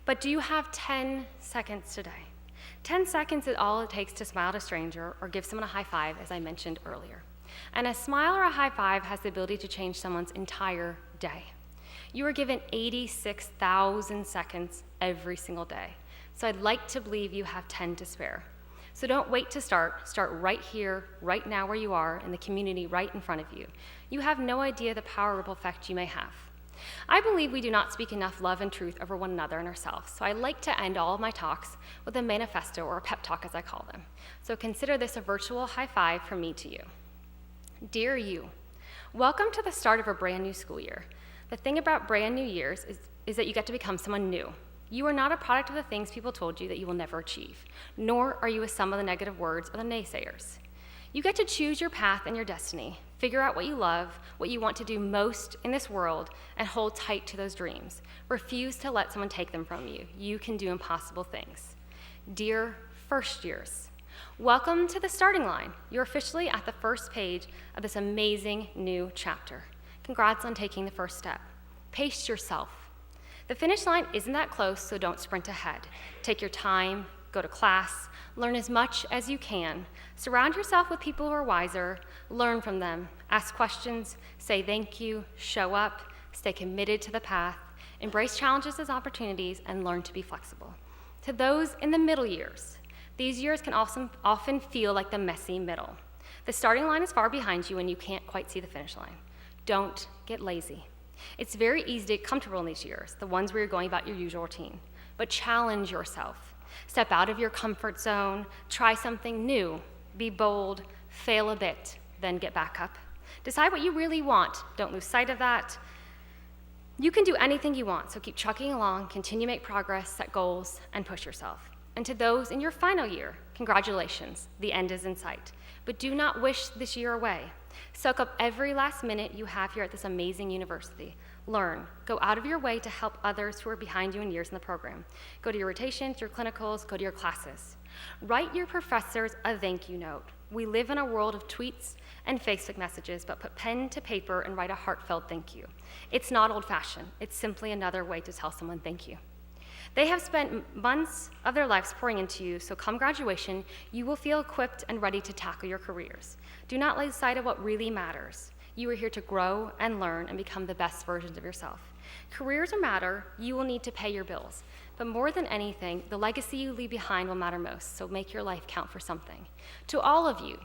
But do you have 10 seconds today? 10 seconds is all it takes to smile at a stranger or give someone a high five, as I mentioned earlier. And a smile or a high five has the ability to change someone's entire day. You are given 86,000 seconds every single day. So I'd like to believe you have 10 to spare. So don't wait to start. Start right here, right now where you are, in the community right in front of you. You have no idea the power ripple effect you may have. I believe we do not speak enough love and truth over one another and ourselves, so I like to end all of my talks with a manifesto, or a pep talk as I call them. So consider this a virtual high five from me to you. Dear you, welcome to the start of a brand new school year. The thing about brand new years is that you get to become someone new. You are not a product of the things people told you that you will never achieve, nor are you a sum of the negative words of the naysayers. You get to choose your path and your destiny, figure out what you love, what you want to do most in this world, and hold tight to those dreams. Refuse to let someone take them from you. You can do impossible things. Dear first years, welcome to the starting line. You're officially at the first page of this amazing new chapter. Congrats on taking the first step. Pace yourself. The finish line isn't that close, so don't sprint ahead. Take your time, go to class, learn as much as you can. Surround yourself with people who are wiser, learn from them, ask questions, say thank you, show up, stay committed to the path, embrace challenges as opportunities, and learn to be flexible. To those in the middle years, these years can often feel like the messy middle. The starting line is far behind you and you can't quite see the finish line. Don't get lazy. It's very easy to get comfortable in these years, the ones where you're going about your usual routine. But challenge yourself. Step out of your comfort zone, try something new, be bold, fail a bit, then get back up. Decide what you really want. Don't lose sight of that. You can do anything you want, so keep trucking along, continue to make progress, set goals, and push yourself. And to those in your final year, congratulations, the end is in sight. But do not wish this year away. Soak up every last minute you have here at this amazing university. Learn. Go out of your way to help others who are behind you in years in the program. Go to your rotations, your clinicals, go to your classes. Write your professors a thank you note. We live in a world of tweets and Facebook messages, but put pen to paper and write a heartfelt thank you. It's not old-fashioned. It's simply another way to tell someone thank you. They have spent months of their lives pouring into you, so come graduation, you will feel equipped and ready to tackle your careers. Do not lose sight of what really matters. You are here to grow and learn and become the best versions of yourself. Careers will matter. You will need to pay your bills. But more than anything, the legacy you leave behind will matter most, so make your life count for something. To all of you,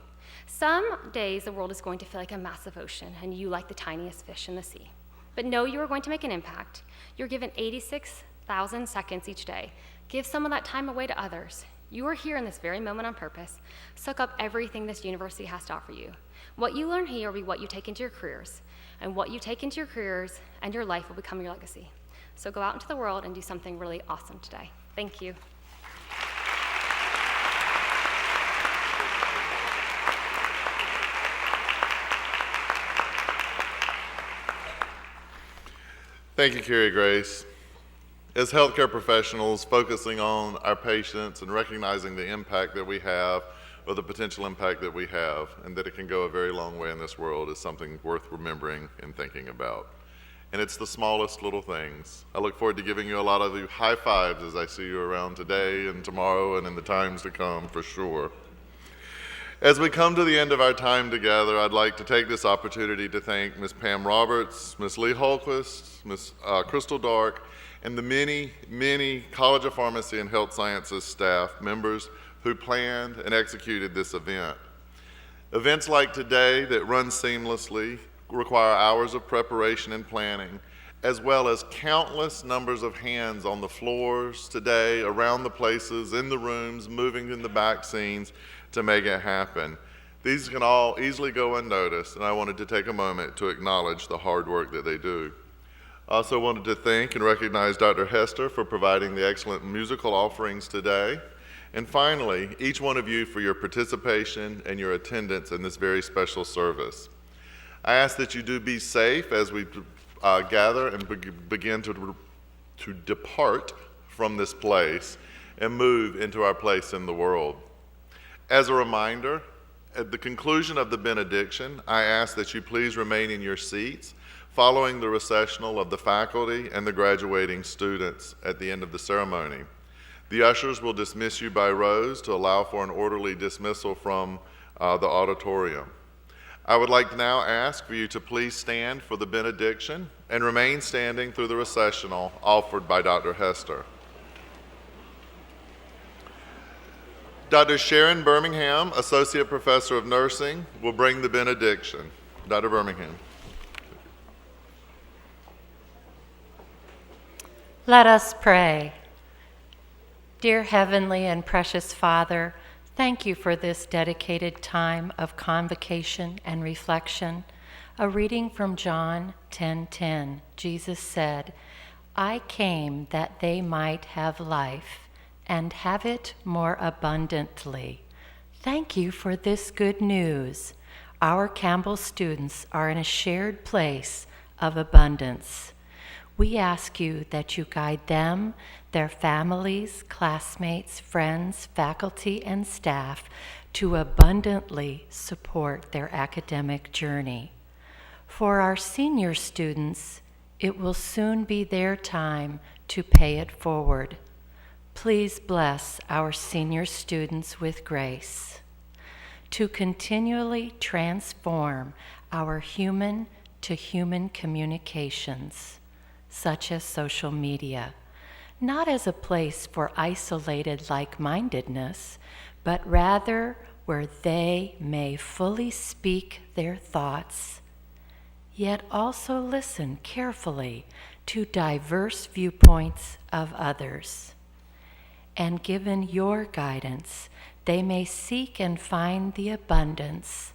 some days the world is going to feel like a massive ocean, and you like the tiniest fish in the sea. But know you are going to make an impact. You're given 86,000 seconds each day. Give some of that time away to others. You are here in this very moment on purpose. Soak up everything this university has to offer you. What you learn here will be what you take into your careers, and what you take into your careers and your life will become your legacy. So go out into the world and do something really awesome today. Thank you. Thank you, Carrie Grace. As healthcare professionals, focusing on our patients and recognizing the impact that we have, or the potential impact that we have, and that it can go a very long way in this world is something worth remembering and thinking about. And it's the smallest little things. I look forward to giving you a lot of you high fives as I see you around today and tomorrow and in the times to come, for sure. As we come to the end of our time together, I'd like to take this opportunity to thank Ms. Pam Roberts, Ms. Lee Holquist, Ms. Crystal Dark, and the many, many College of Pharmacy and Health Sciences staff members who planned and executed this event. Events like today that run seamlessly require hours of preparation and planning, as well as countless numbers of hands on the floors today, around the places, in the rooms, moving in the back scenes to make it happen. These can all easily go unnoticed, and I wanted to take a moment to acknowledge the hard work that they do. I also wanted to thank and recognize Dr. Hester for providing the excellent musical offerings today. And finally, each one of you for your participation and your attendance in this very special service. I ask that you do be safe as we gather and begin to depart from this place and move into our place in the world. As a reminder, at the conclusion of the benediction, I ask that you please remain in your seats following the recessional of the faculty and the graduating students at the end of the ceremony. The ushers will dismiss you by rows to allow for an orderly dismissal from the auditorium. I would like to now ask for you to please stand for the benediction and remain standing through the recessional offered by Dr. Hester. Dr. Sharon Birmingham, Associate Professor of Nursing, will bring the benediction. Dr. Birmingham. Let us pray. Dear Heavenly and precious Father, thank you for this dedicated time of convocation and reflection. A reading from John 10:10. Jesus said, I came that they might have life and have it more abundantly. Thank you for this good news. Our Campbell students are in a shared place of abundance. We ask you that you guide them, their families, classmates, friends, faculty, and staff to abundantly support their academic journey. For our senior students, it will soon be their time to pay it forward. Please bless our senior students with grace to continually transform our human-to-human communications, such as social media, not as a place for isolated like-mindedness, but rather where they may fully speak their thoughts, yet also listen carefully to diverse viewpoints of others. And given your guidance, they may seek and find the abundance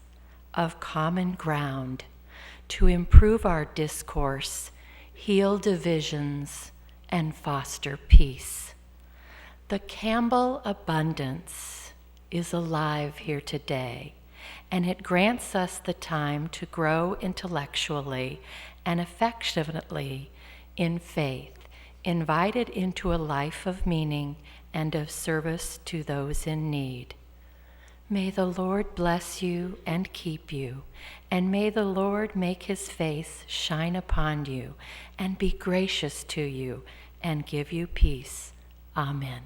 of common ground to improve our discourse, heal divisions, and foster peace. The Campbell abundance is alive here today, and it grants us the time to grow intellectually and affectionately in faith, invited into a life of meaning and of service to those in need. May the Lord bless you and keep you, and may the Lord make his face shine upon you and be gracious to you and give you peace. Amen.